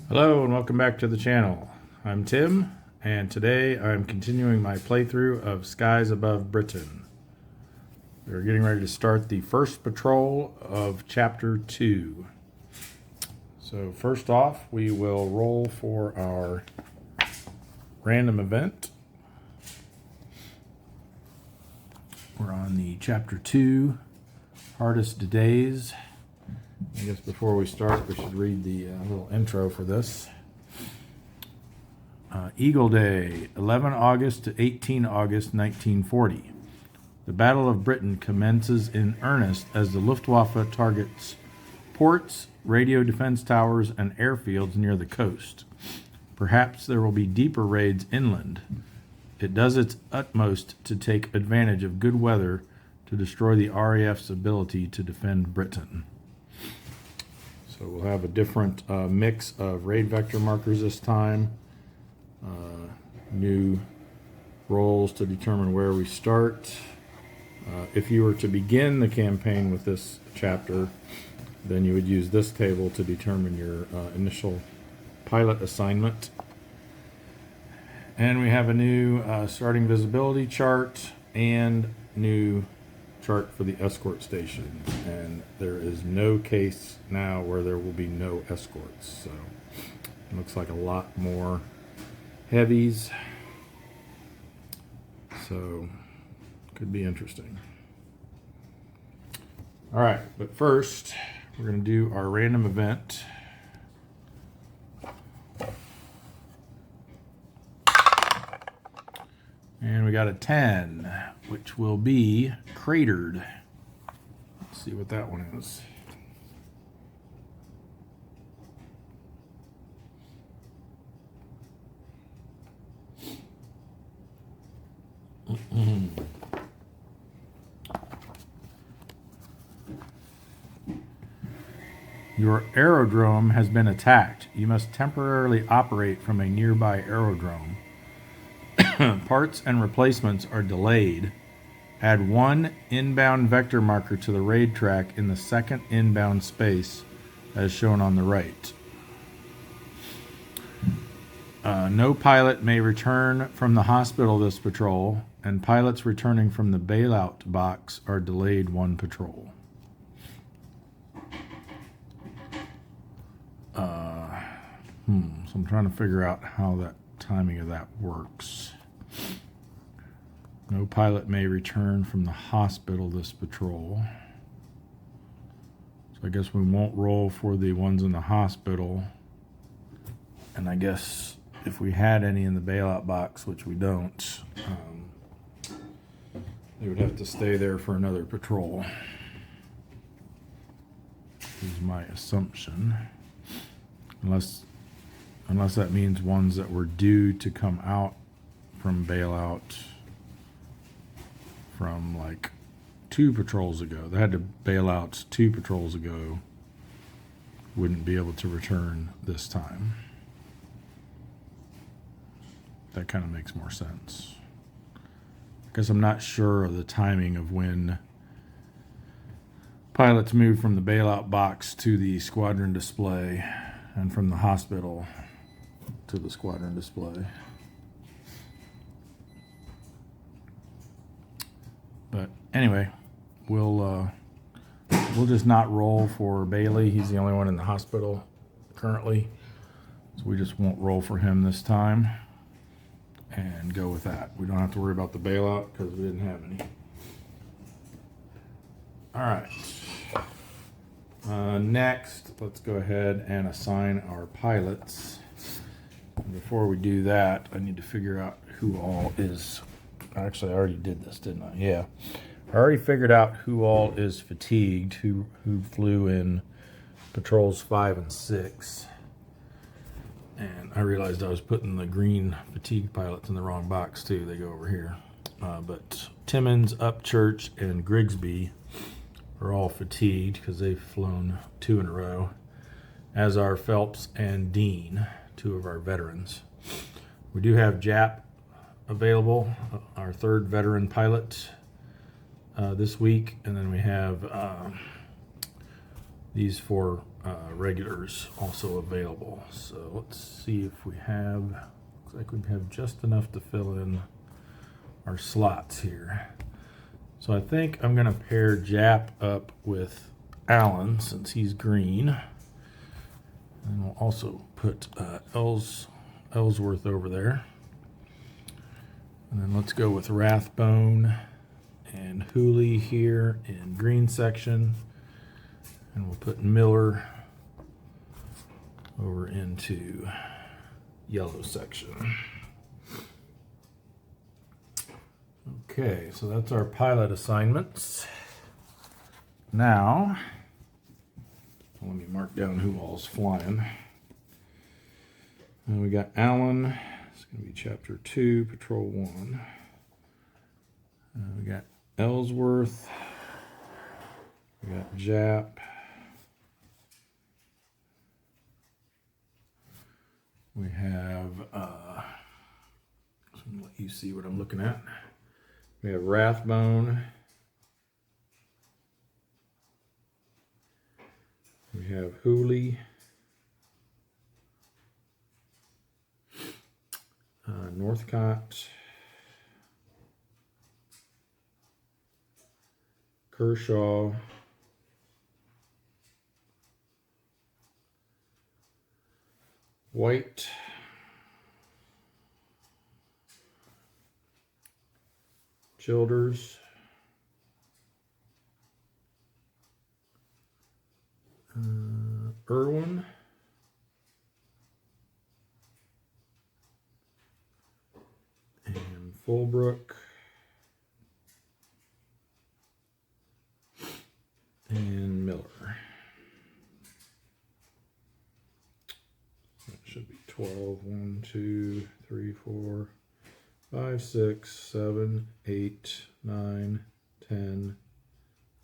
Hello and welcome back to the channel. I'm Tim, and today I'm continuing my playthrough of Skies Above Britain. We're getting ready to start the first patrol of Chapter 2. So first off, we will roll for our random event. We're on the Chapter 2, Hardest Days. I guess before we start, we should read the little intro for this. Eagle Day, 11 August to 18 August 1940. The Battle of Britain commences in earnest as the Luftwaffe targets ports, radio defense towers, and airfields near the coast. Perhaps there will be deeper raids inland. It does its utmost to take advantage of good weather to destroy the RAF's ability to defend Britain. So we'll have a different mix of raid vector markers this time. New roles to determine where we start. If you were to begin the campaign with this chapter, then you would use this table to determine your initial pilot assignment. And we have a new starting visibility chart and new chart for the escort stations, and there is no case now where there will be no escorts, so it looks like a lot more heavies, so could be interesting. All right, but first we're going to do our random event. And we got a 10, which will be cratered. Let's see what that one is. Your aerodrome has been attacked. You must temporarily operate from a nearby aerodrome. Parts and replacements are delayed. Add one inbound vector marker to the raid track in the second inbound space as shown on the right. No pilot may return from the hospital this patrol, and pilots returning from the bailout box are delayed one patrol. So I'm trying to figure out how that timing of that works. No pilot may return from the hospital this patrol. So I guess we won't roll for the ones in the hospital. And I guess if we had any in the bailout box, which we don't, they would have to stay there for another patrol. Is my assumption. Unless that means ones that were due to come out from bailout from like 2 patrols ago. They had to bail out 2 patrols ago. Wouldn't be able to return this time. That kind of makes more sense. Because I'm not sure of the timing of when pilots move from the bailout box to the squadron display and from the hospital to the squadron display. But anyway, we'll just not roll for Bailey. He's the only one in the hospital currently, so we just won't roll for him this time and go with that. We don't have to worry about the bailout because we didn't have any. All right. Next, let's go ahead and assign our pilots. Before we do that, I need to figure out who all is. Actually, I already did this, didn't I? Yeah. I already figured out who all is fatigued, who flew in patrols 5 and 6. And I realized I was putting the green fatigue pilots in the wrong box too. They go over here. But Timmins, Upchurch, and Grigsby are all fatigued because they've flown 2 in a row, as are Phelps and Dean, 2 of our veterans. We do have Jap available, our 3rd veteran pilot this week, and then we have these 4 regulars also available. So let's see if we have, looks like we have just enough to fill in our slots here. So I think I'm going to pair Jap up with Allen since he's green. And we'll also put Ellsworth over there. And then let's go with Rathbone and Hooley here in green section. And we'll put Miller over into yellow section. Okay, so that's our pilot assignments. Now, let me mark down who all's flying. And we got Allen. It's going to be Chapter 2, Patrol 1. We got Ellsworth. We got Jap. We have, so let you see what I'm looking at. We have Rathbone. We have Hooley. Northcott. Kershaw. White. Childers. Irwin. And Fulbrook. And Miller. That should be 12. 1, 2, 3, 4, 5, 6, 7, 8, 9, 10,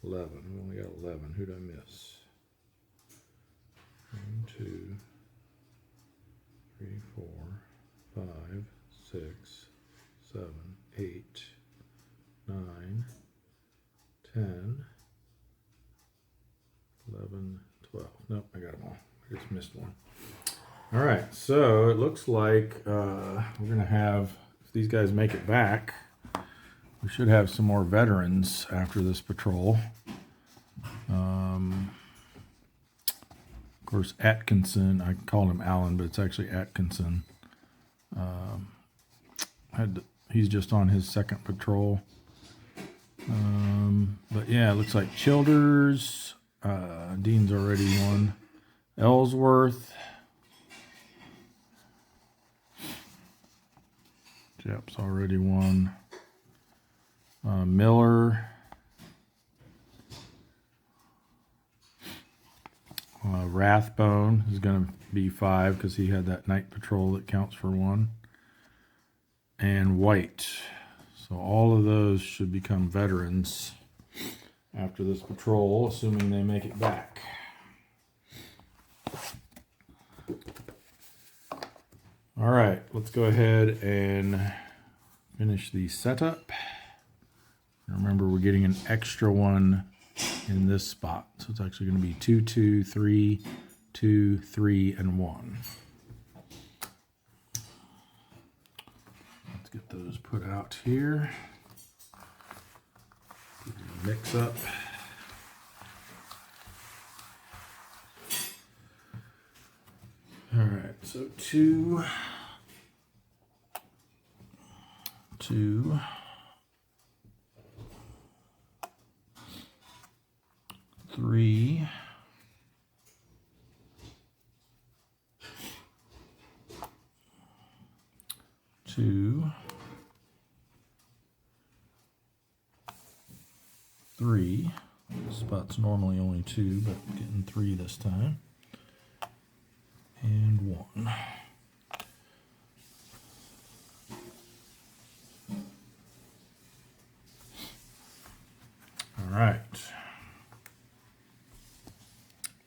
11. We only got 11. Who'd I miss? 1, 2, 3, 4, 5, 6, 7, 8, 9, 10, 11, 12. Nope, I got them all. I just missed one. All right, so it looks like we're going to have, if these guys make it back, we should have some more veterans after this patrol. Of course, Atkinson, I called him Allen, but it's actually Atkinson. He's just on his second patrol. But yeah, it looks like Childers, Dean's already won. Ellsworth. Jap's already won. Miller. Rathbone is going to be 5 because he had that night patrol that counts for 1. And White. So all of those should become veterans after this patrol, assuming they make it back. All right, let's go ahead and finish the setup. Remember, we're getting an extra one in this spot. So it's actually going to be 2, 2, 3, 2, 3, and 1. Let's get those put out here. Mix up. All right, so 2, 2, 3, 2, 3. This spot's normally only 2, but getting 3 this time. And 1. All right.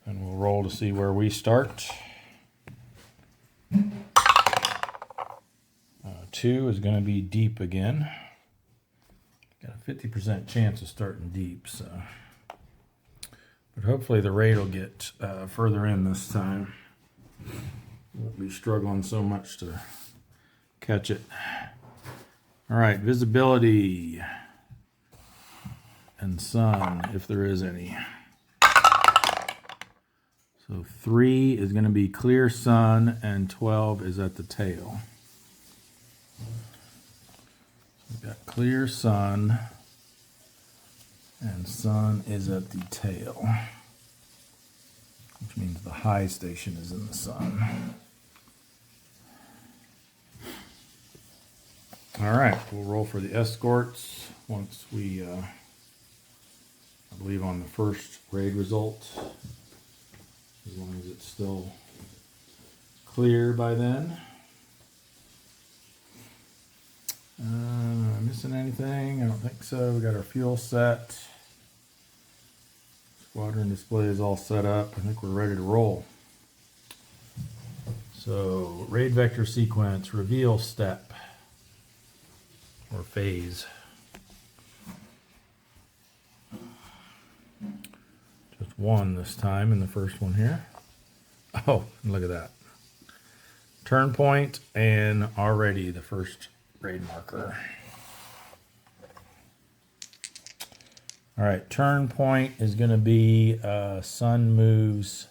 And we'll roll to see where we start. 2 is going to be deep again. Got a 50% chance of starting deep, so But hopefully the raid will get further in this time. Won't be struggling so much to catch it. All right, visibility and sun, if there is any. So 3 is going to be clear sun, and 12 is at the tail. We've got clear sun, and sun is at the tail, which means the high station is in the sun. All right, we'll roll for the escorts once we, I believe, on the first raid result, as long as it's still clear by then. Am I missing anything? I don't think so. We got our fuel set. Squadron display is all set up. I think we're ready to roll. So, raid vector sequence, reveal step, or phase. Just one this time in the first one here. Oh, look at that. Turn point, and already the first raid marker. All right, turn point is going to be sun moves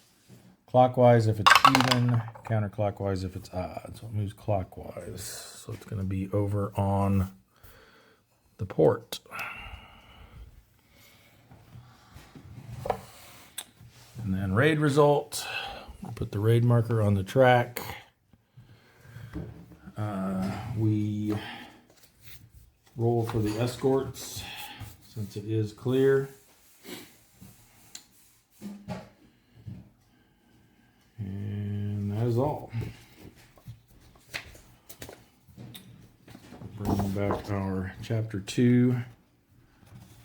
clockwise if it's even, counterclockwise if it's odd. So it moves clockwise. So it's going to be over on the port. And then raid result, we'll put the raid marker on the track. We roll for the escorts since it is clear. And that is all. Bring back our chapter 2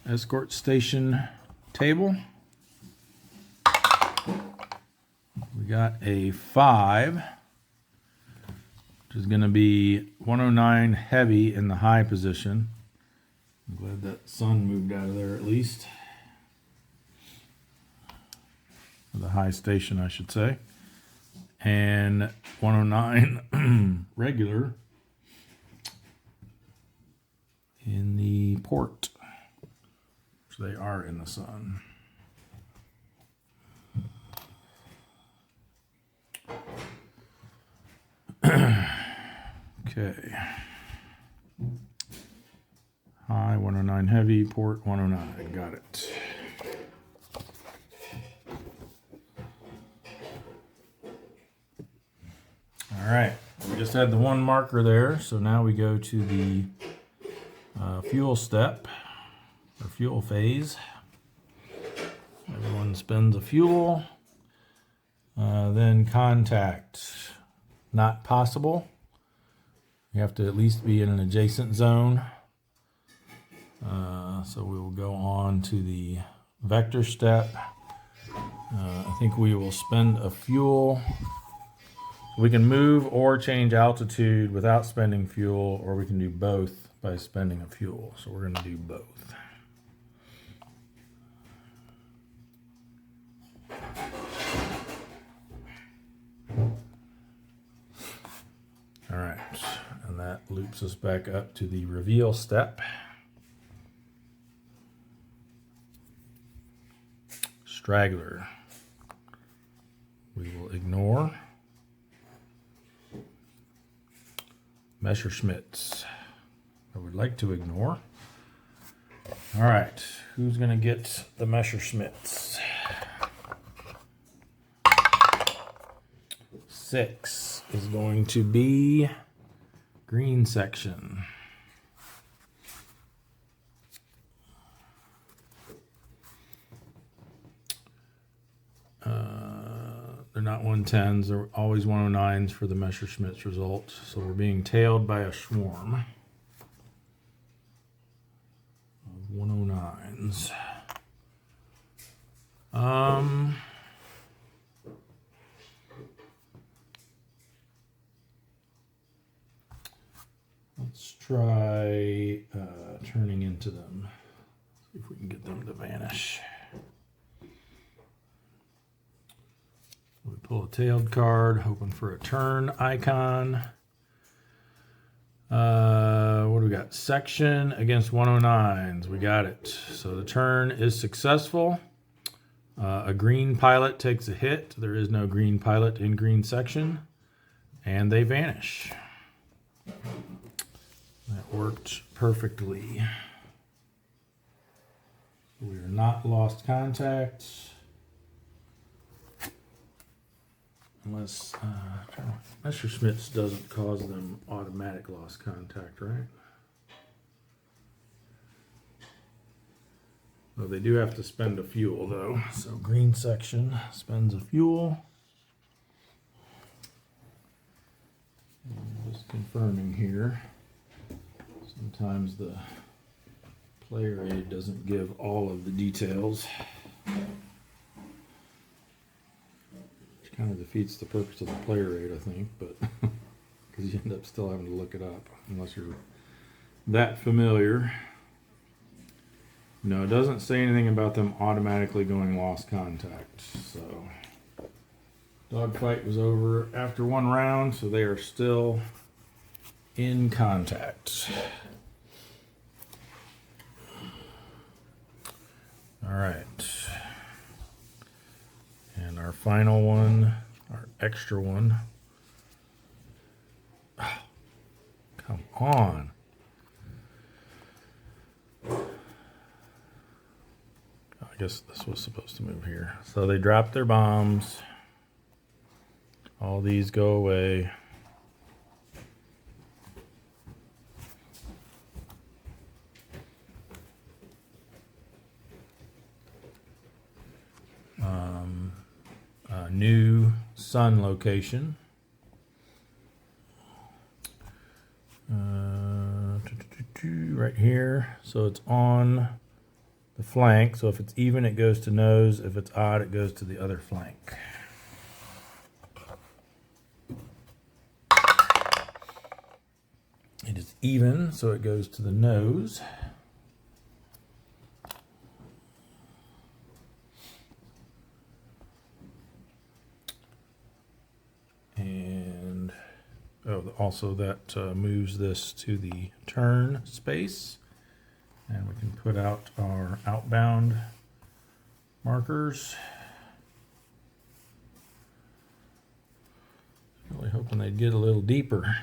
escort station table. We got a 5, which is going to be 109 heavy in the high position. I'm glad that sun moved out of there at least. The high station, I should say. And 109 regular in the port, which they are in the sun. Okay. High 109 heavy, port 109. Got it. All right. We just had the one marker there, so now we go to the fuel step, or fuel phase. Everyone spends a fuel. Then contact. Not possible. You have to at least be in an adjacent zone. So we will go on to the vector step. I think we will spend a fuel. We can move or change altitude without spending fuel, or we can do both by spending a fuel. So we're going to do both. All right, and that loops us back up to the reveal step. Straggler, we will ignore. Messerschmitts, I would like to ignore. All right, who's going to get the Messerschmitts? 6 is going to be green section. They're not 110s, they're always 109s for the Messerschmitts result. So we're being tailed by a swarm of 109s. Let's try turning into them. See if we can get them to vanish. Pull a tailed card, hoping for a turn icon. What do we got? Section against 109s. We got it. So the turn is successful. A green pilot takes a hit. There is no green pilot in green section. And they vanish. That worked perfectly. We are not lost contact. Unless Messerschmitt's doesn't cause them automatic lost contact, right? Well, they do have to spend a fuel, though. So green section spends a fuel. And just confirming here. Sometimes the player aid doesn't give all of the details. Which kind of defeats the purpose of the player aid, I think, but because you end up still having to look it up unless you're that familiar. No, it doesn't say anything about them automatically going lost contact. So dogfight was over after one round, so they are still in contact. All right. And our final one, our extra one. Oh, come on. I guess this was supposed to move here. So they drop their bombs. All these go away. New sun location. Right here. So it's on the flank. So if it's even, it goes to nose. If it's odd, it goes to the other flank. It is even, so it goes to the nose. And also that moves this to the turn space. And we can put out our outbound markers. Really hoping they'd get a little deeper.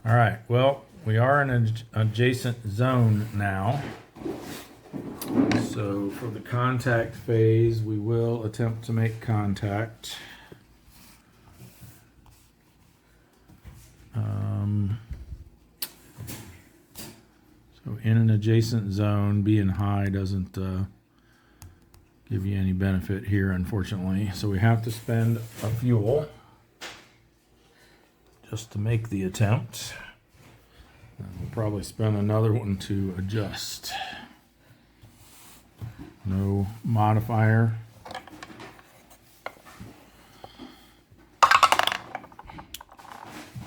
All right, well, we are in an adjacent zone now. So for the contact phase, we will attempt to make contact. So in an adjacent zone, being high doesn't give you any benefit here, unfortunately. So we have to spend a fuel just to make the attempt. And we'll probably spend another one to adjust. No modifier.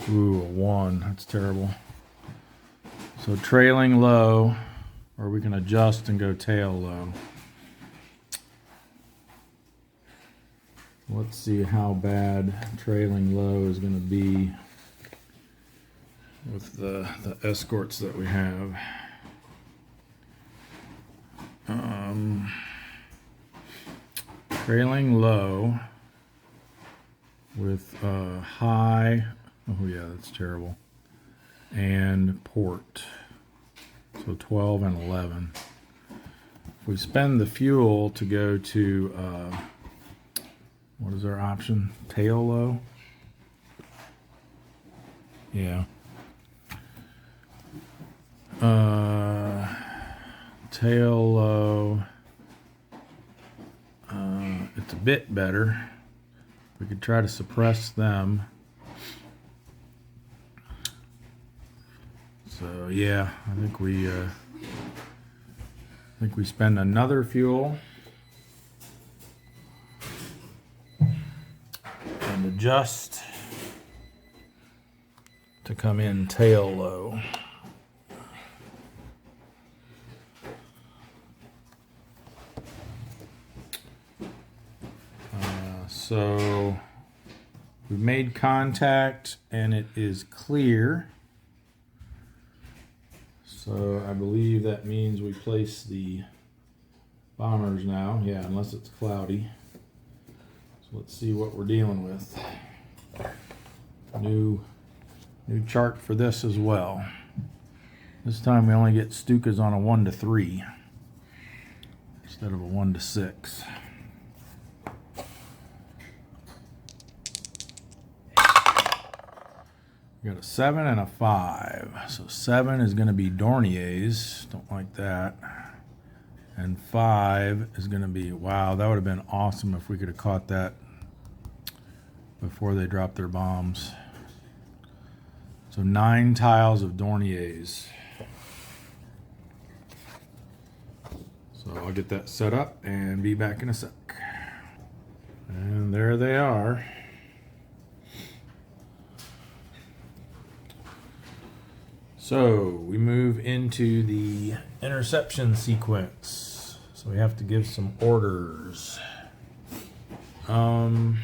Ooh, a 1. That's terrible. So trailing low, or we can adjust and go tail low. Let's see how bad trailing low is going to be with the escorts that we have. Trailing low with high, oh yeah, that's terrible, and port, so 12 and 11. If we spend the fuel to go to, what is our option? Tail low? Yeah. Tail low. It's a bit better. We could try to suppress them. So yeah, I think we spend another fuel and adjust to come in tail low. So we've made contact and it is clear. So I believe that means we place the bombers now. Yeah, unless it's cloudy. So let's see what we're dealing with. New chart for this as well. This time we only get Stukas on a 1 to 3 instead of a 1 to 6. We got a 7 and a 5. So 7 is going to be Dornier's. Don't like that. And 5 is going to be, wow, that would have been awesome if we could have caught that before they dropped their bombs. So 9 tiles of Dornier's. So I'll get that set up and be back in a sec. And there they are. So we move into the interception sequence. So we have to give some orders. I'm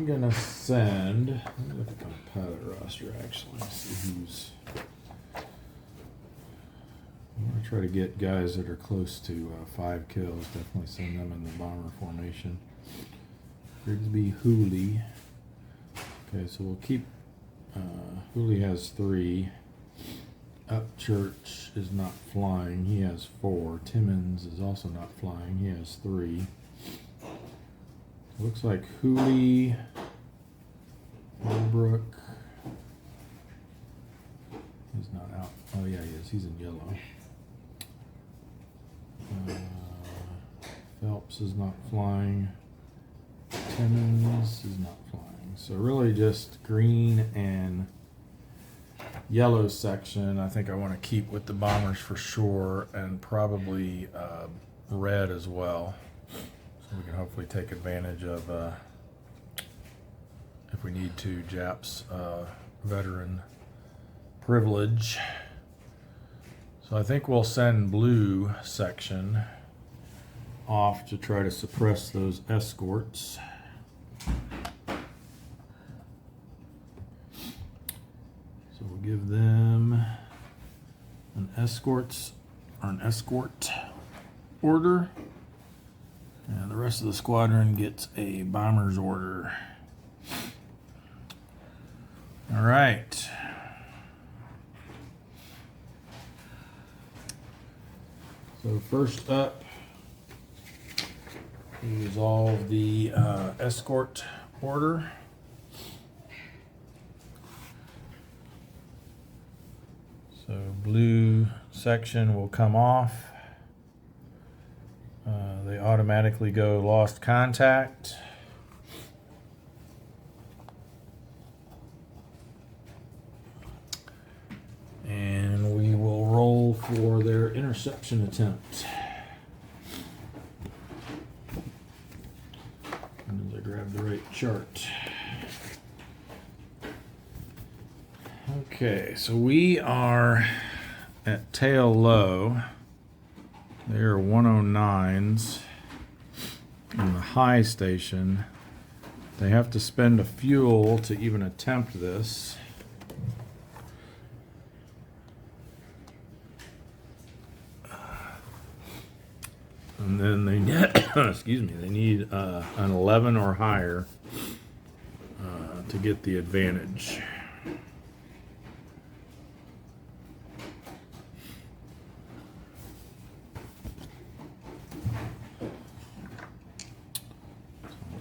gonna send. Let me look at my pilot roster actually. See who's. I'm gonna try to get guys that are close to 5 kills. Definitely send them in the bomber formation. Grigsby, Hooley. Okay, so we'll keep. Hooley has 3. Upchurch is not flying. He has 4. Timmons is also not flying. He has 3. Looks like Hooley, Holbrook. He's not out. Oh yeah, he is. He's in yellow. Phelps is not flying. Timmons is not flying. So really just green and yellow section. I think I want to keep with the bombers for sure, and probably red as well. So we can hopefully take advantage of, if we need to, Jap's veteran privilege. So I think we'll send blue section off to try to suppress those escorts. So we'll give them an escort order. And the rest of the squadron gets a bomber's order. All right. So first up, we resolve the escort order. So blue section will come off. They automatically go lost contact. And we will roll for their interception attempt. And as I grab the right chart. Okay, so we are at tail low. They are 109s in the high station. They have to spend a fuel to even attempt this. And then they need, excuse me, they need an 11 or higher to get the advantage.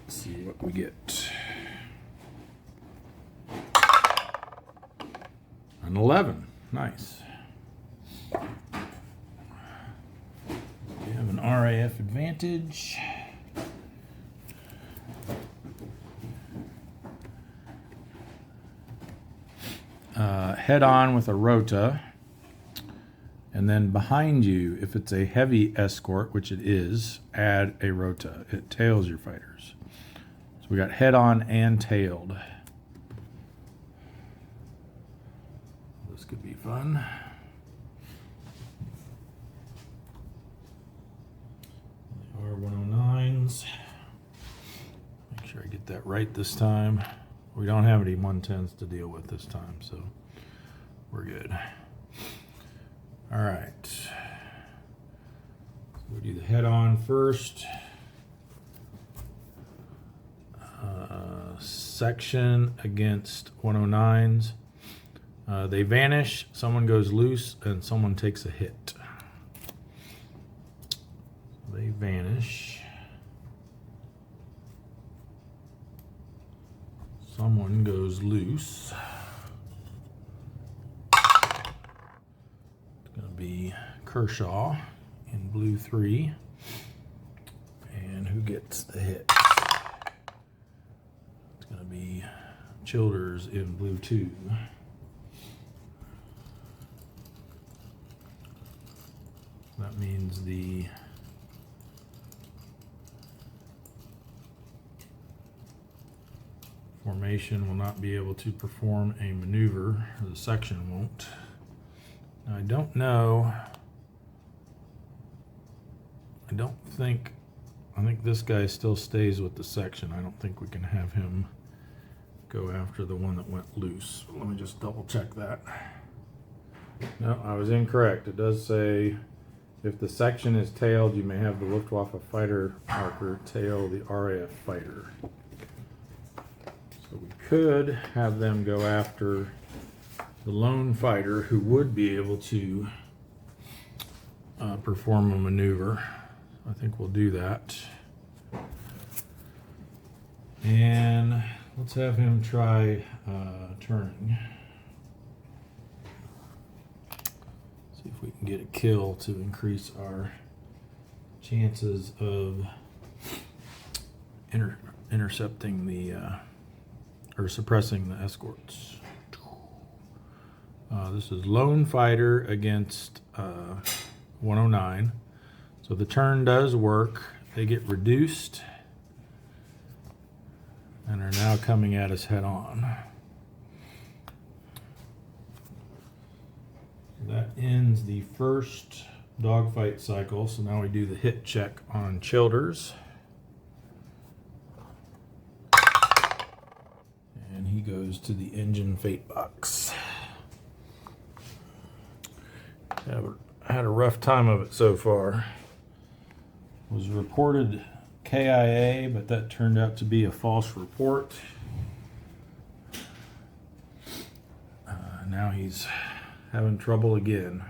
See what we get. An 11. Nice. We have an RAF advantage. Head on with a rota. And then behind you, if it's a heavy escort, which it is, add a rota. It tails your fighters. So we got head on and tailed. This could be fun. get that right this time. We don't have any 110s to deal with this time, so we're good. All right. So we do the head-on first. Section against 109s. They vanish, someone goes loose, and someone takes a hit. They vanish. Someone goes loose. It's going to be Kershaw in blue 3. And who gets the hit? It's going to be Childers in blue 2. That means the formation will not be able to perform a maneuver, or the section won't. Now, I don't know. I think this guy still stays with the section. I don't think we can have him go after the one that went loose. Let me just double check that. No, I was incorrect. It does say if the section is tailed, you may have the Luftwaffe fighter marker tail the RAF fighter. So we could have them go after the lone fighter who would be able to perform a maneuver. I think we'll do that. And let's have him try turning. See if we can get a kill to increase our chances of intercepting the or suppressing the escorts. This is lone fighter against 109. So the turn does work. They get reduced and are now coming at us head on. That ends the first dogfight cycle. So now we do the hit check on Childers. And he goes to the engine fate box. Had a rough time of it so far. Was reported KIA, but that turned out to be a false report. Now he's having trouble again.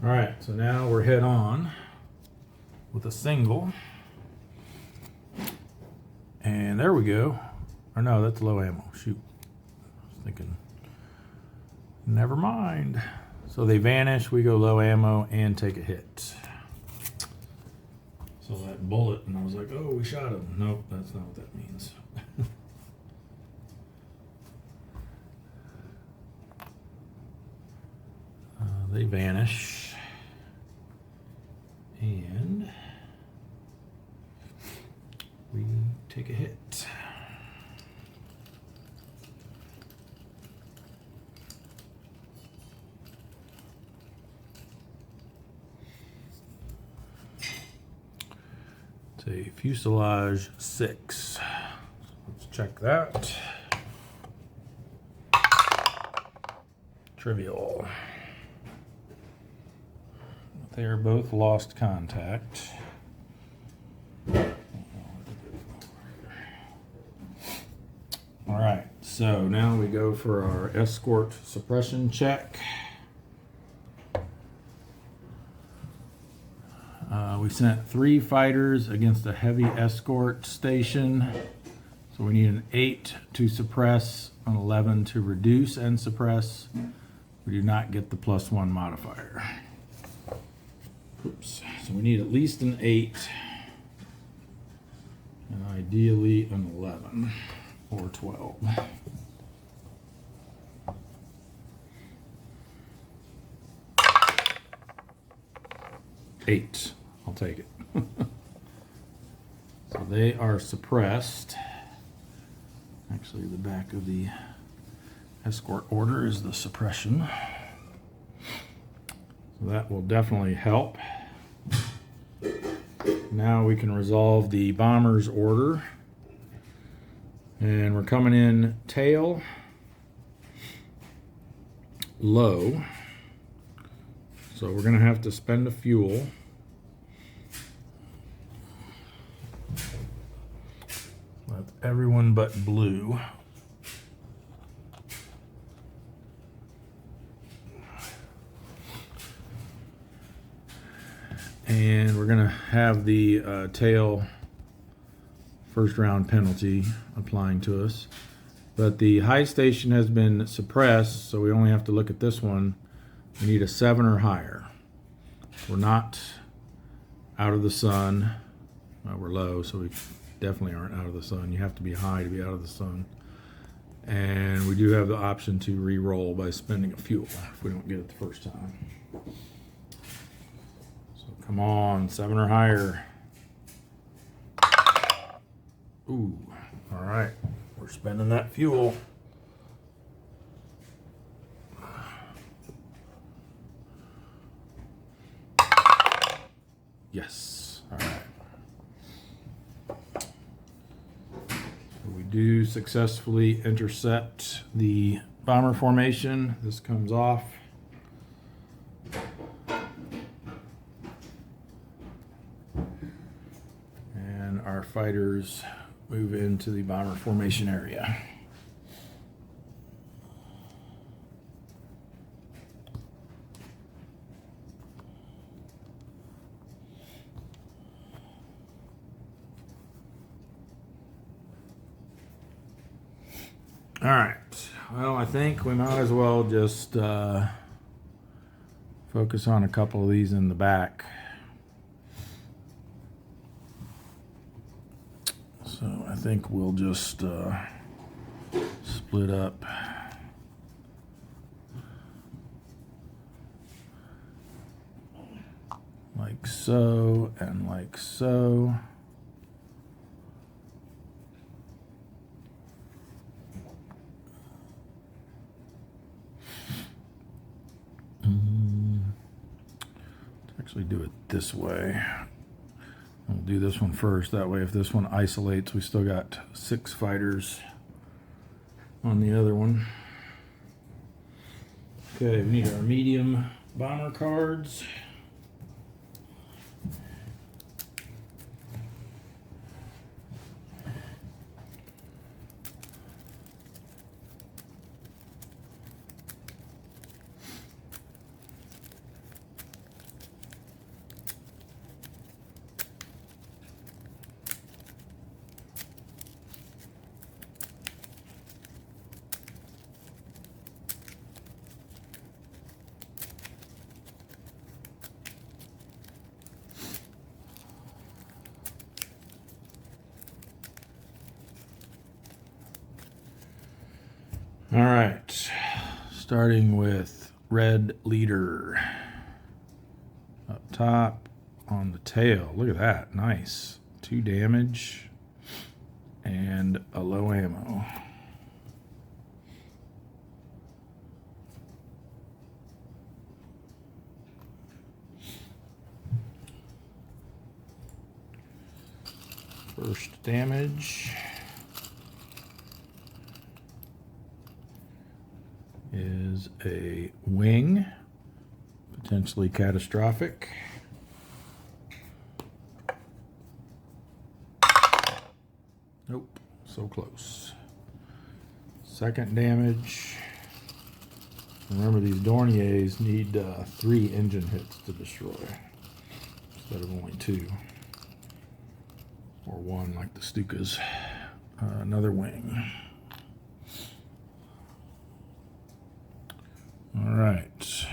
All right, so now we're head on with a single. And there we go. Or no, that's low ammo. Shoot. I was thinking, never mind. So they vanish, we go low ammo and take a hit. So that bullet, and I was like, oh, we shot him. Nope, that's not what that means. They vanish. And we take a hit. It's a fuselage 6. Let's check that. Trivial. They are both lost contact. All right, so now we go for our escort suppression check. We sent 3 fighters against a heavy escort station. So we need an 8 to suppress, an 11 to reduce and suppress. We do not get the +1 modifier. Oops. So we need at least an 8 and ideally an 11 or 12. 8. I'll take it. So they are suppressed. Actually, the back of the escort order is the suppression. So that will definitely help. Now we can resolve the bomber's order. And we're coming in tail, low. So we're going to have to spend a fuel. That's everyone but blue. And we're going to have the tail first round penalty applying to us. But the high station has been suppressed, so we only have to look at this one. We need a 7 or higher. We're not out of the sun. Well, we're low, so we definitely aren't out of the sun. You have to be high to be out of the sun. And we do have the option to re-roll by spending a fuel if we don't get it the first time. So come on, 7 or higher. Ooh, all right. We're spending that fuel. Yes, all right. So we do successfully intercept the bomber formation. This comes off. And our fighters move into the bomber formation area. All right. Well, I think we might as well just focus on a couple of these in the back. So I think we'll just split up. Like so and like so. Let's actually do it this way. We'll do this one first. That way, if this one isolates, we still got 6 fighters on the other one. Okay, we need our medium bomber cards. All right, starting with red leader. Up top on the tail. Look at that, nice. 2 damage and a low ammo. First damage is a wing, potentially catastrophic. Nope, so close. Second damage. Remember, these Dorniers need 3 engine hits to destroy instead of only 2. Or 1 like the Stukas. Another wing. All right.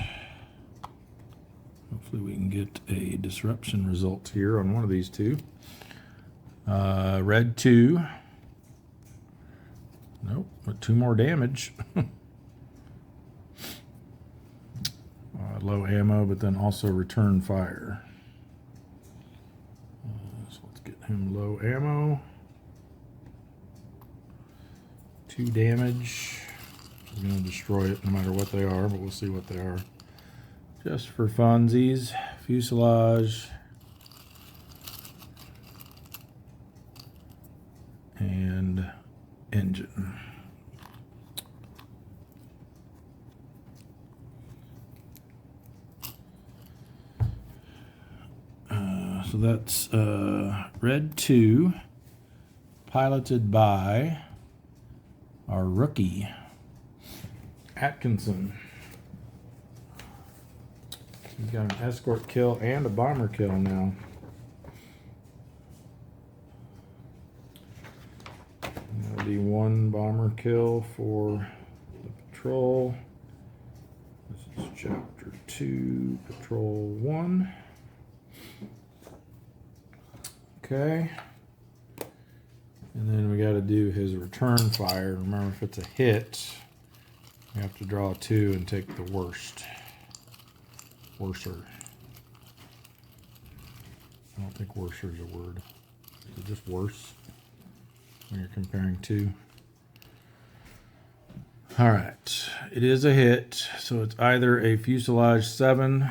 Hopefully we can get a disruption result here on one of these 2. Red 2. Nope, but 2 more damage. Low ammo, but then also return fire. So let's get him low ammo. 2 damage. We're going to destroy it no matter what they are, but we'll see what they are. Just for funsies. Fuselage. engine. So that's Red 2, piloted by our rookie, Atkinson. He's got an escort kill and a bomber kill now. That'll be 1 bomber kill for the patrol. This is chapter 2, patrol 1. Okay. And then we got to do his return fire. Remember, if it's a hit, you have to draw a 2 and take the worst. Worser. I don't think worser is a word. Is it just worse when you're comparing 2? All right. It is a hit, so it's either a fuselage 7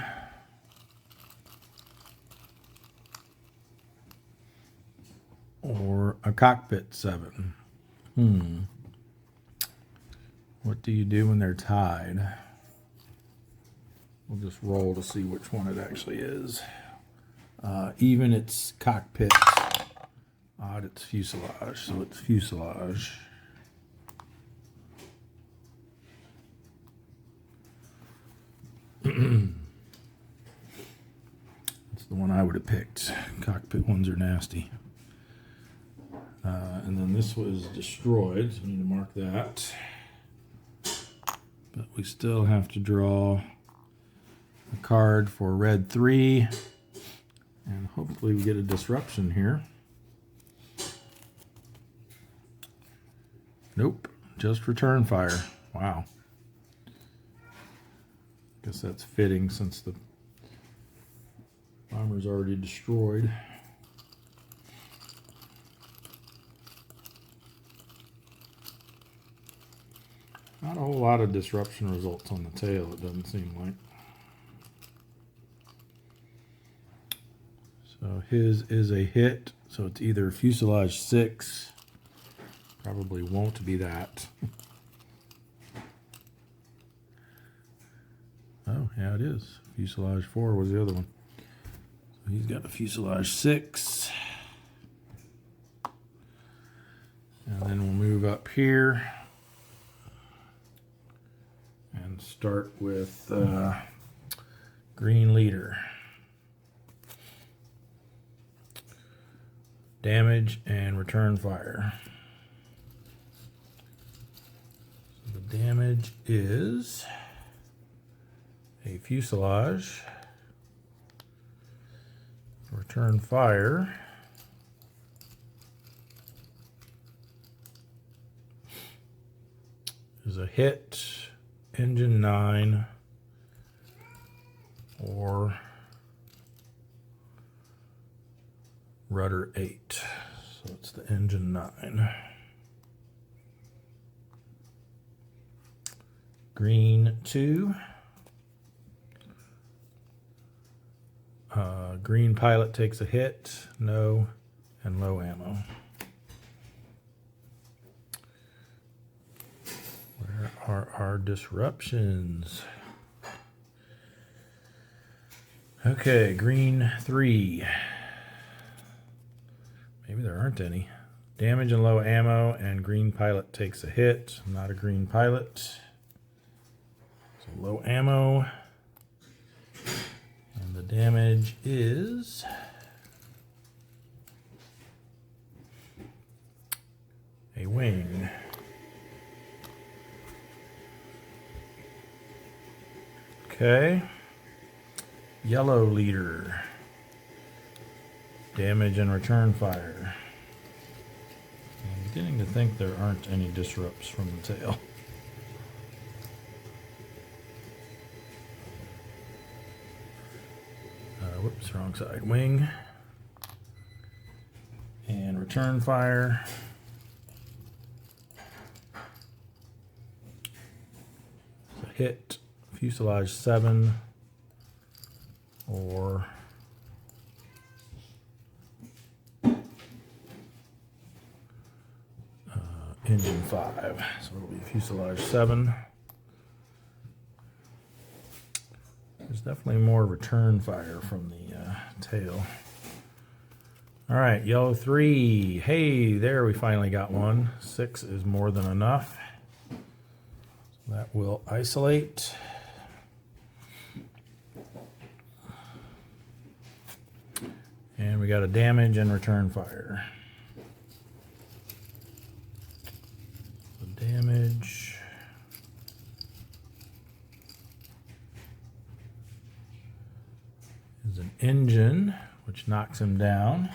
or a cockpit 7. What do you do when they're tied? We'll just roll to see which one it actually is. Even it's cockpit. Odd it's fuselage, so it's fuselage. That's the one I would have picked. Cockpit ones are nasty. And then this was destroyed, so we need to mark that. But we still have to draw a card for Red 3. And hopefully we get a disruption here. Nope, just return fire. Wow. Guess that's fitting since the bomber's already destroyed. Not a whole lot of disruption results on the tail, it doesn't seem like. So his is a hit, so it's either fuselage 6, probably won't be that. Oh, yeah, it is. Fuselage 4 was the other one. So he's got a fuselage 6. And then we'll move up here and start with green leader. Damage and return fire. So the damage is a fuselage. Return fire is a hit, engine 9, or rudder 8. So it's the engine 9. Green 2. Green pilot takes a hit, no, and low ammo. Where are our disruptions? Okay, green 3. Maybe there aren't any. Damage and low ammo, and green pilot takes a hit. Not a green pilot. So low ammo. And the damage is a wing. Okay. Yellow leader. Damage and return fire. I'm beginning to think there aren't any disrupts from the tail. Whoops, wrong side. Wing. And return fire. So hit, fuselage 7, or engine 5. So it'll be fuselage 7. There's definitely more return fire from the tail. All right, yellow 3. Hey, there we finally got one. 6 is more than enough. So that will isolate. And we got a damage and return fire. The damage. Is an engine, which knocks him down.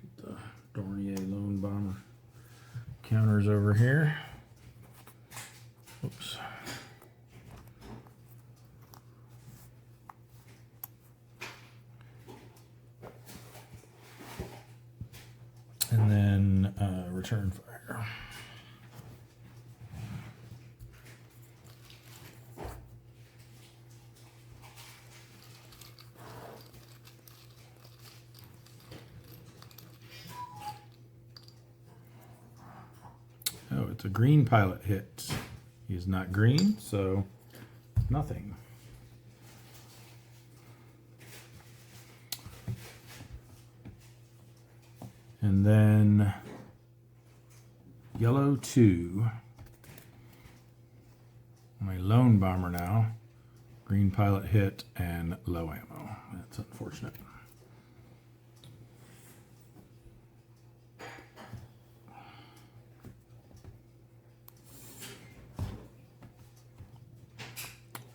Get the Dornier Lone Bomber counters over here. Oops. And then return fire. Oh, it's a green pilot hit. He is not green, so nothing. And then yellow 2. My Lone Bomber now. Green pilot hit and low ammo. That's unfortunate.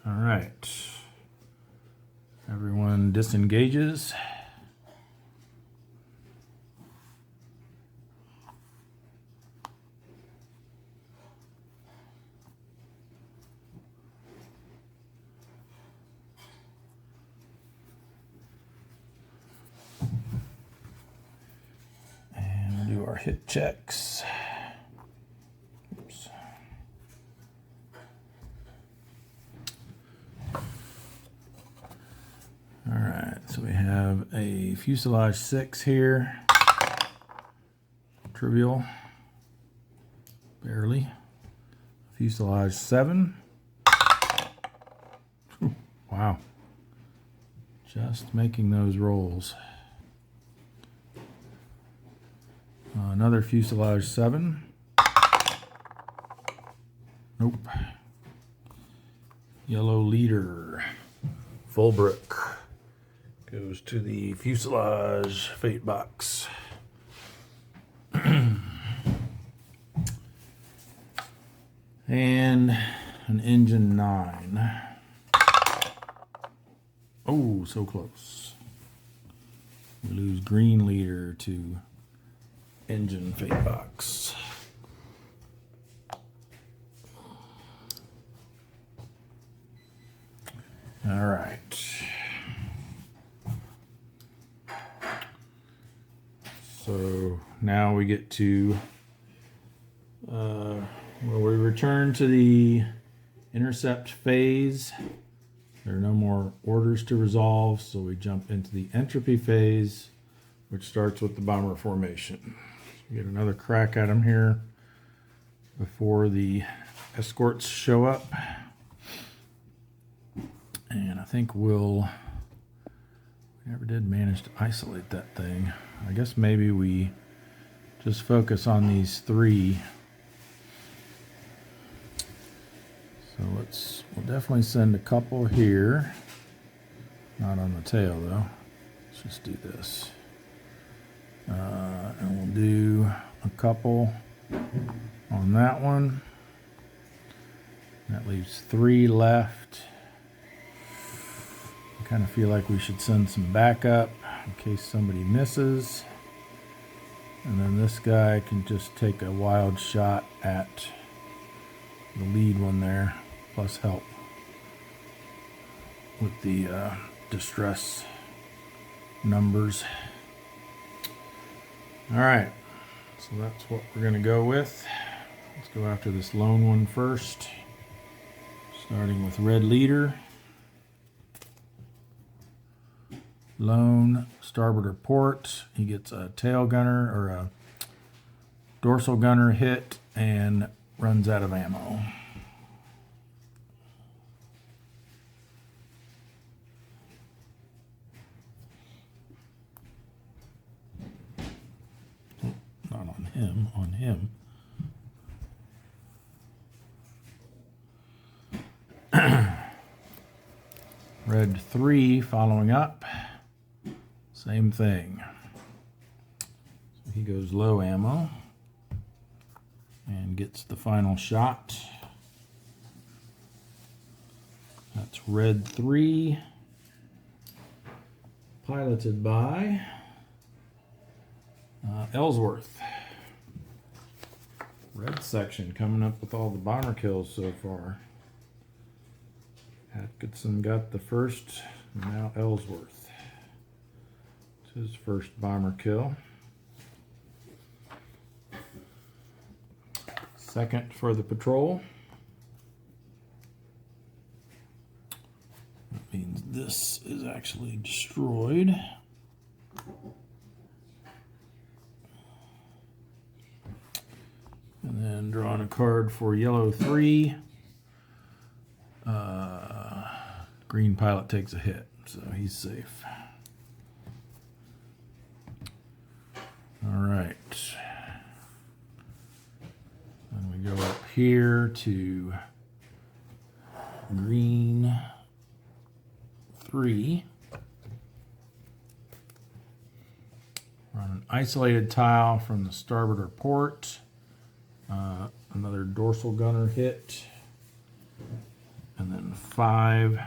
All right. Everyone disengages. And we'll do our hit checks. Oops. All right, so we have a fuselage 6 here. Trivial. Barely. Fuselage 7. Whew, wow. Just making those rolls. Another fuselage 7. Nope. Yellow leader. Fulbrook. Goes to the fuselage fate box. And an engine 9. Oh, so close. We lose green leader to engine fate box. All right. So now we get to where we return to the intercept phase. There are no more orders to resolve, so we jump into the entropy phase, which starts with the bomber formation. So get another crack at them here before the escorts show up. And I think we never did manage to isolate that thing. I guess maybe we just focus on these 3. So we'll definitely send a couple here. Not on the tail though. Let's just do this. And we'll do a couple on that one. That leaves 3 left. I kind of feel like we should send some backup in case somebody misses. And then this guy can just take a wild shot at the lead one there, plus help with the distress numbers. All right, so that's what we're going to go with. Let's go after this lone one first, starting with red leader. Lone, starboard or port. He gets a tail gunner or a dorsal gunner hit and runs out of ammo. Not on him, on him. Red 3 following up. Same thing. So he goes low ammo and gets the final shot. That's Red 3, piloted by Ellsworth. Red section coming up with all the bomber kills so far. Atkinson got the first, and now Ellsworth. It's his first bomber kill. Second for the patrol. That means this is actually destroyed. And then drawing a card for yellow 3. Green pilot takes a hit, so he's safe. All right. And we go up here to green 3. We're on an isolated tile from the starboard or port. Another dorsal gunner hit. And then 5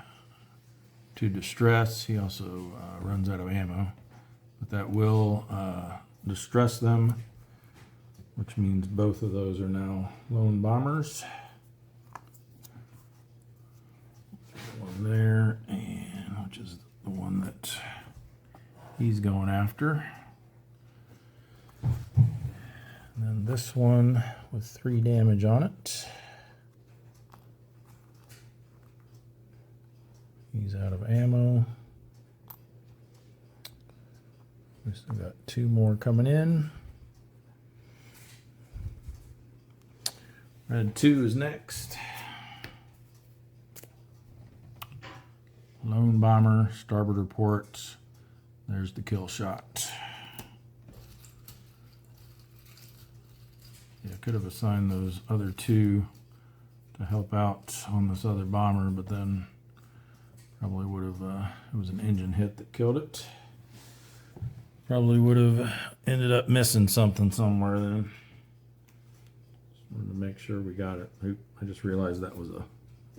to distress. He also runs out of ammo, but that will distress them, which means both of those are now lone bombers. One there, and which is the one that he's going after. And then this one with 3 damage on it. He's out of ammo. We still got 2 more coming in. Red 2 is next. Lone bomber, starboard reports. There's the kill shot. Yeah, I could have assigned those other 2 to help out on this other bomber, but then probably would have, it was an engine hit that killed it. Probably would have ended up missing something somewhere then. Just wanted to make sure we got it. I just realized that was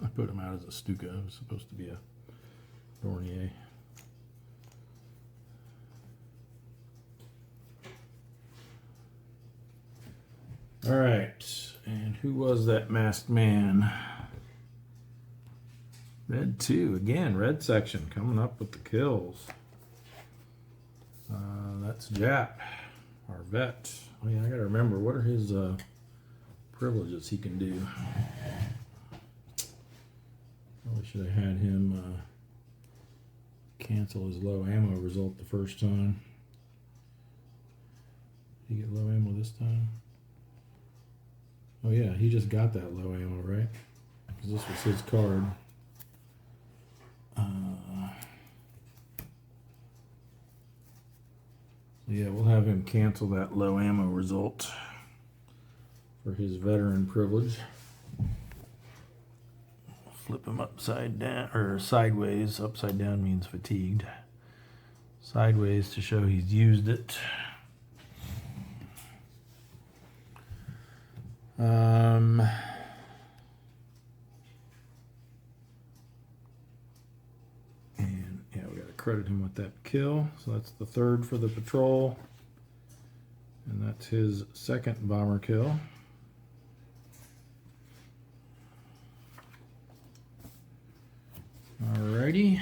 I put him out as a Stuka. It was supposed to be a Dornier. All right, and who was that masked man? Red 2, again, red section coming up with the kills. That's Jap, our vet. Oh yeah, I gotta remember, what are his privileges he can do? Probably should have had him cancel his low ammo result the first time. Did he get low ammo this time? Oh yeah, he just got that low ammo, right? Because this was his card. Yeah, we'll have him cancel that low ammo result for his veteran privilege. Flip him upside down, or sideways. Upside down means fatigued. Sideways to show he's used it. Credit him with that kill. So that's the 3rd for the patrol. And that's his 2nd bomber kill. Alrighty.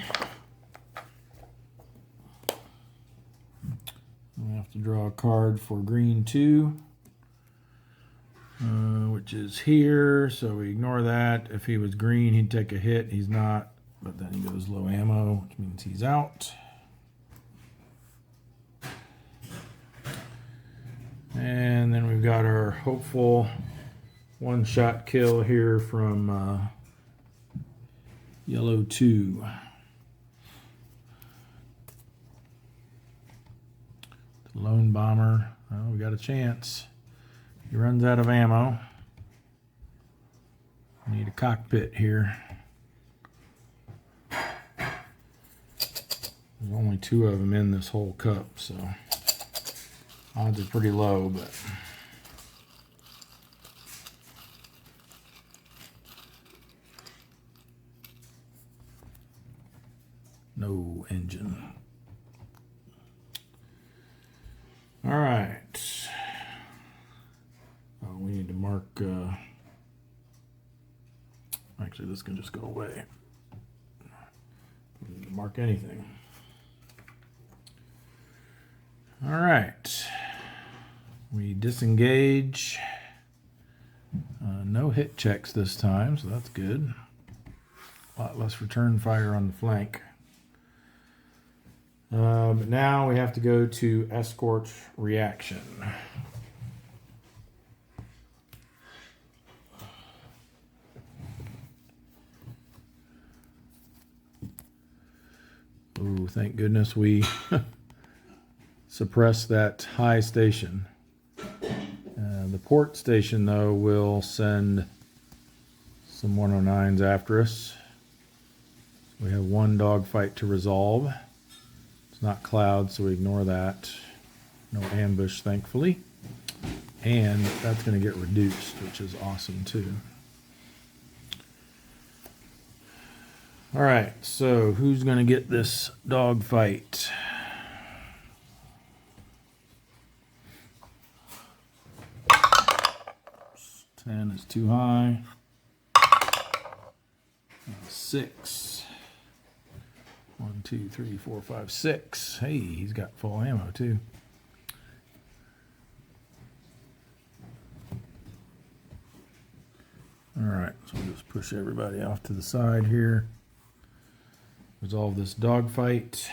I have to draw a card for green 2, which is here. So we ignore that. If he was green, he'd take a hit. He's not. But then he goes low ammo, which means he's out. And then we've got our hopeful one-shot kill here from Yellow 2. The Lone Bomber. Oh, we got a chance. He runs out of ammo. Need a cockpit here. There's only 2 of them in this whole cup, so odds are pretty low, but no engine. All right. Oh, we need to mark. Actually, this can just go away. We need to mark anything. All right. We disengage. No hit checks this time, so that's good. A lot less return fire on the flank. But now we have to go to escort reaction. Oh, thank goodness we suppressed that high station. The port station, though, will send some 109s after us. We have 1 dogfight to resolve. It's not cloud, so we ignore that. No ambush, thankfully. And that's going to get reduced, which is awesome, too. All right, so who's going to get this dogfight? Ten is too high. 6. 1, 2, 3, 4, 5, 6. Hey, he's got full ammo too. All right, so we'll just push everybody off to the side here. Resolve this dogfight.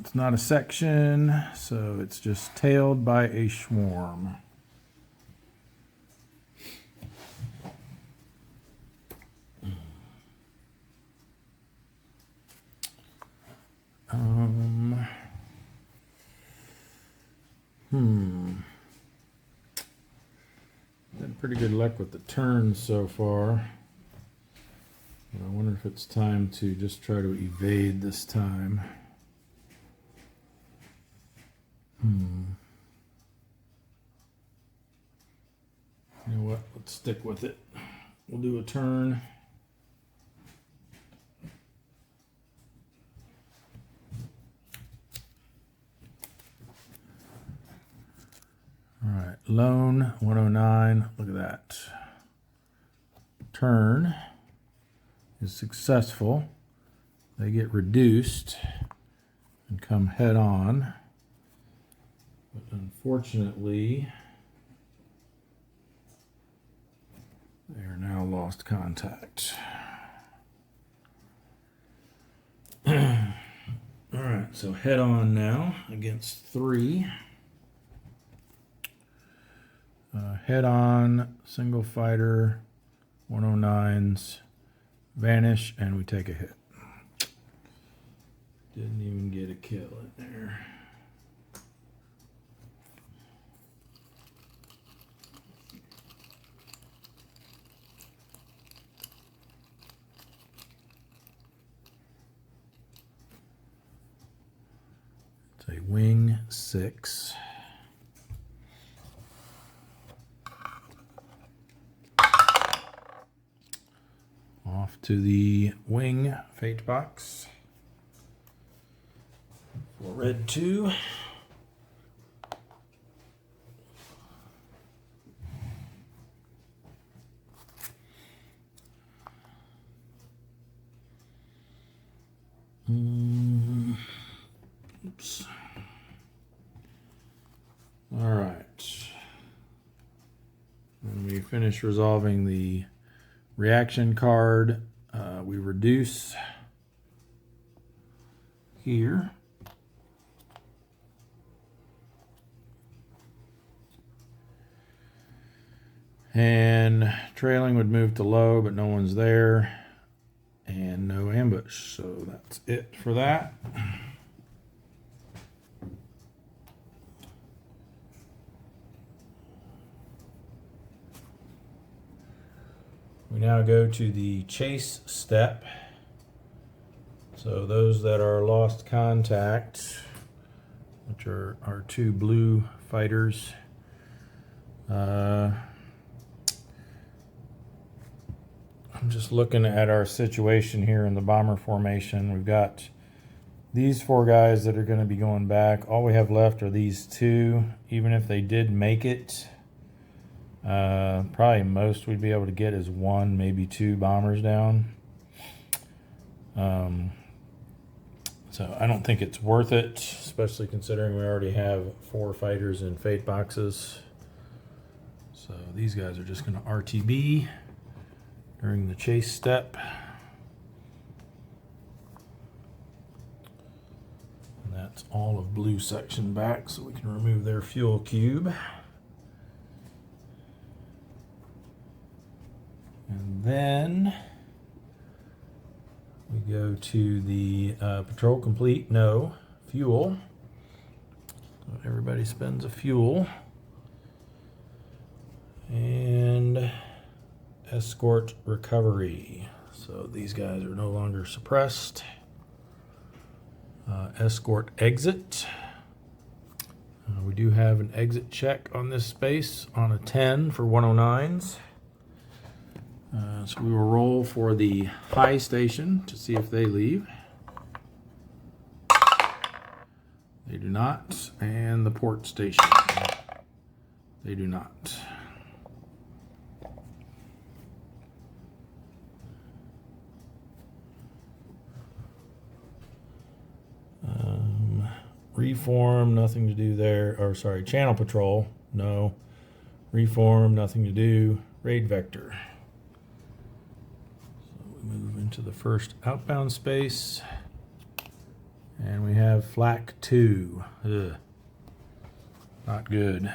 It's not a section, so it's just tailed by a swarm. Had pretty good luck with the turns so far. But I wonder if it's time to just try to evade this time. You know what? Let's stick with it. We'll do a turn. All right, lone 109. Look at that. Turn is successful. They get reduced and come head on. But unfortunately, they are now lost contact. All right, so head on now against 3. Head on, single fighter, 109s, vanish, and we take a hit. Didn't even get a kill in there. It's a wing 6. Off to the wing fate box for red 2. Oops. All right. When we finish resolving the reaction card, we reduce here. And trailing would move to low, but no one's there. And no ambush. So that's it for that. We now go to the chase step. So those that are lost contact, which are our two blue fighters, I'm just looking at our situation here in the bomber formation. We've got these four guys that are going to be going back. All we have left are these two. Even if they did make it, probably most we'd be able to get is one, maybe two bombers down. So I don't think it's worth it, especially considering we already have 4 fighters in fate boxes. So these guys are just going to RTB during the chase step. And that's all of blue section back, so we can remove their fuel cube. And then we go to the patrol complete, no, fuel. So everybody spends a fuel. And escort recovery. So these guys are no longer suppressed. Escort exit. We do have an exit check on this space on a 10 for 109s. So we will roll for the high station to see if they leave. They do not. And the port station. They do not. Reform, nothing to do there. Or sorry, channel patrol, no. Reform, nothing to do. Raid vector. We move into the first outbound space, and we have flak 2. Ugh. Not good.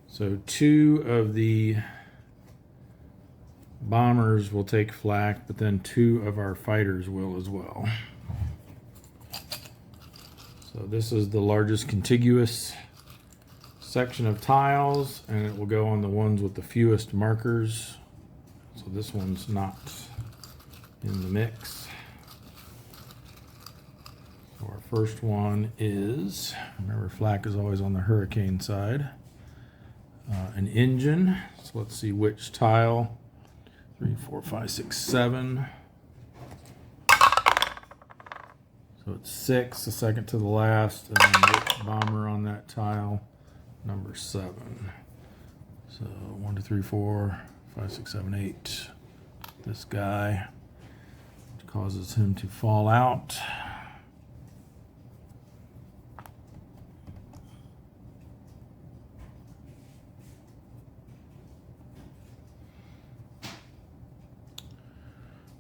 So 2 of the bombers will take flak, but then 2 of our fighters will as well. So this is the largest contiguous section of tiles, and it will go on the ones with the fewest markers. So this one's not in the mix. So our first one is, remember flak is always on the hurricane side, an engine. So let's see which tile. 3, 4, 5, 6, 7. So it's 6, the second to the last, and then which bomber on that tile? Number 7. So 1, 2, 3, 4, 5, 6, 7, 8. This guy, which causes him to fall out. I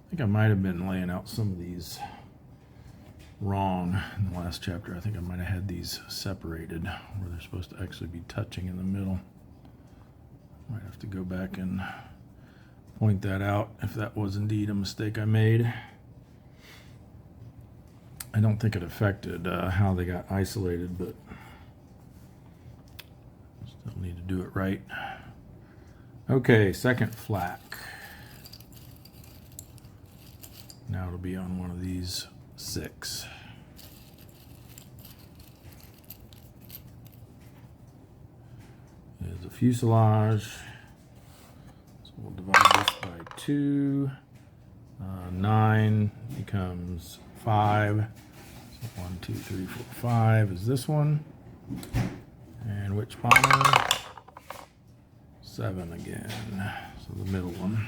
think I might have been laying out some of these wrong in the last chapter. I think I might have had these separated where they're supposed to actually be touching in the middle. Might have to go back and point that out if that was indeed a mistake I made. I don't think it affected how they got isolated, but still need to do it right. Okay, second flak. Now it'll be on one of these 6. There's a fuselage. So we'll divide this by 2. 9 becomes 5. So 1, 2, 3, 4, 5 is this one. And which bomber? 7 again. So the middle one.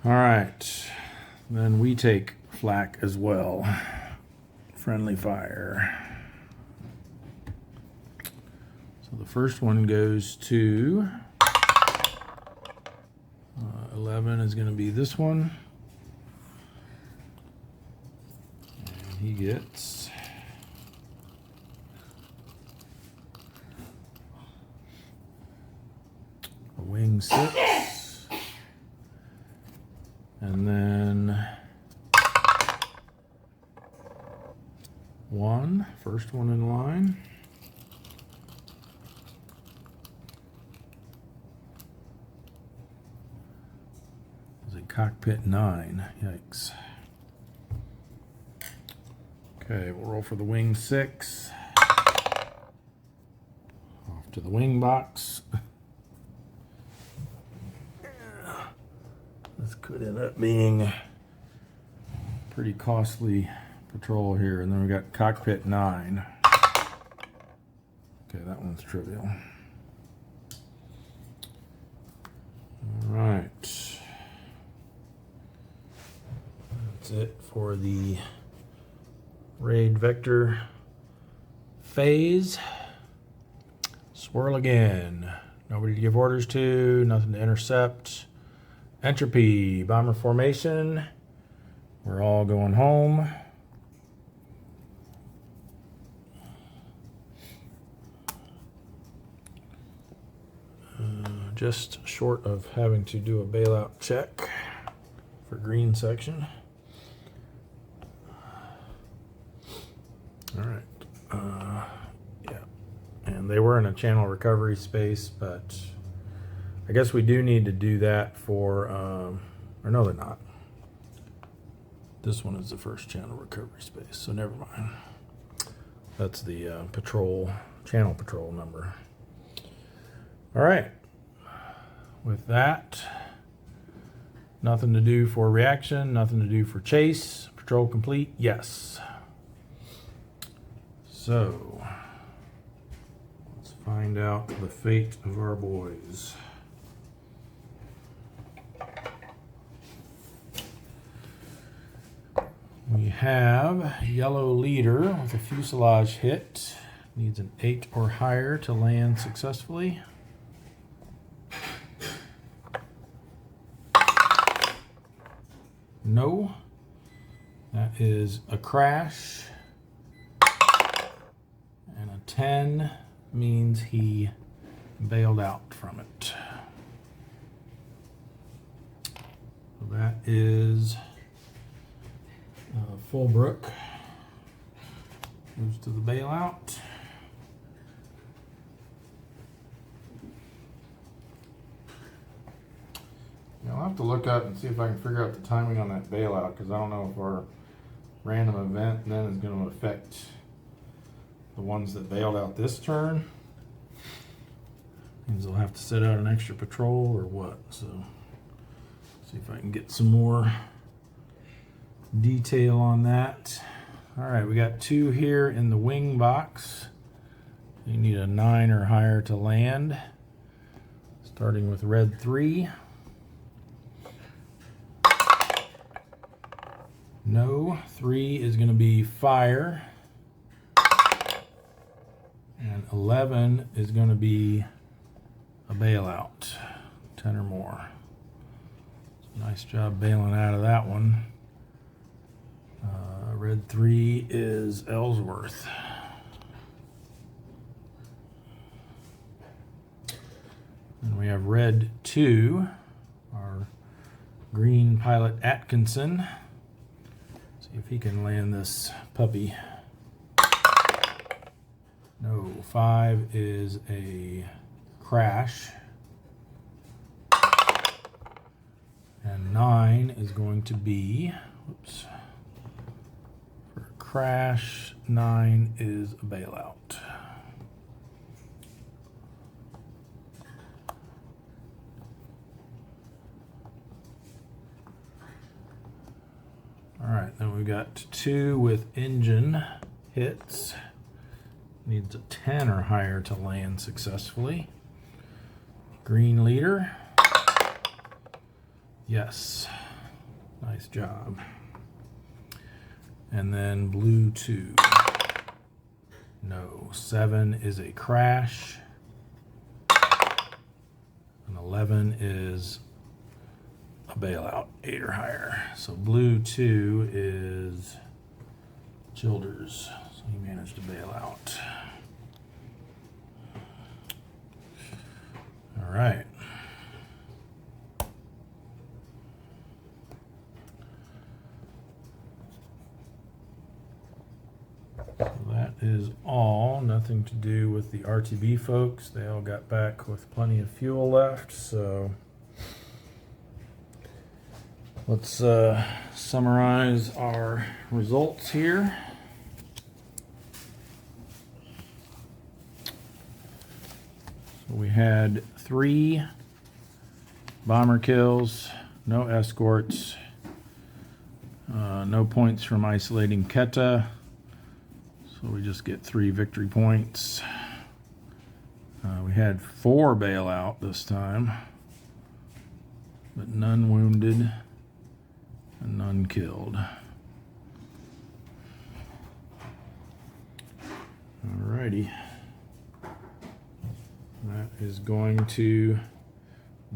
All right, then we take flak as well. Friendly fire. So the first one goes to 11 11 is going to be this one. And he gets a wing 6. And then first one in line. Is a cockpit 9. Yikes. Okay, we'll roll for the wing 6. Off to the wing box. This could end up being pretty costly patrol here. And then we got cockpit 9. Okay, that one's trivial. All right. That's it for the raid vector phase. Swirl again. Nobody to give orders to, nothing to intercept. Entropy, bomber formation. We're all going home. Just short of having to do a bailout check for green section. All right. Yeah. And they were in a channel recovery space, but I guess we do need to do that for, or no, they're not. This one is the first channel recovery space, so never mind. That's the channel patrol number. All right. With that, nothing to do for reaction, nothing to do for chase. Patrol complete, yes. So, let's find out the fate of our boys. We have yellow leader with a fuselage hit. Needs an 8 or higher to land successfully. No, that is a crash, and a 10 means he bailed out from it. So that is Fullbrook. Moves to the bailout. I'll have to look up and see if I can figure out the timing on that bailout, because I don't know if our random event then is going to affect the ones that bailed out this turn. Means they'll have to set out an extra patrol or what. So, see if I can get some more detail on that. All right, we got 2 here in the wing box. You need a 9 or higher to land. Starting with red 3. No, 3 is going to be fire. And 11 is going to be a bailout. 10 or more. Nice job bailing out of that one. Red 3 is Ellsworth. And we have red 2, our green pilot Atkinson. See if he can land this puppy. No, 5 is a crash. And 9 is going to be, whoops, for a crash, 9 is a bailout. All right, then we've got 2 with engine hits. Needs a 10 or higher to land successfully. Green leader. Yes. Nice job. And then blue 2. No. 7 is a crash. And 11 is a a bailout, 8 or higher. So blue 2 is Childers. So he managed to bail out. All right. So that is all. Nothing to do with the RTB folks. They all got back with plenty of fuel left. So let's summarize our results here. So we had 3 bomber kills, no escorts, no points from isolating Quetta. So we just get 3 victory points. We had 4 bailout this time, but none wounded and none killed. Alrighty. That is going to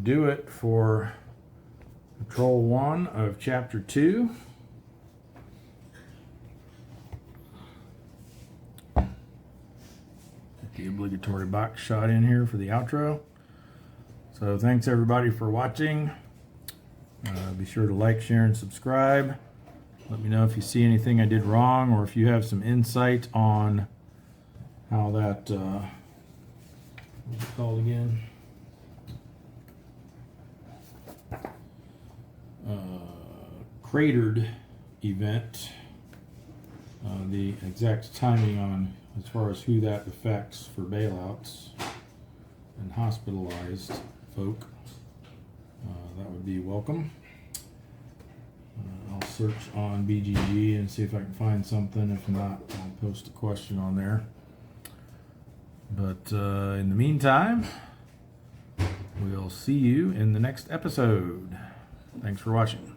do it for Patrol 1 of Chapter 2. Get the obligatory box shot in here for the outro. So thanks everybody for watching. Be sure to like, share, and subscribe. Let me know if you see anything I did wrong, or if you have some insight on how that what's it called again? Cratered event. The exact timing on as far as who that affects for bailouts and hospitalized folk. That would be welcome. I'll search on BGG and see if I can find something. If not, I'll post a question on there. But in the meantime, we'll see you in the next episode. Thanks for watching.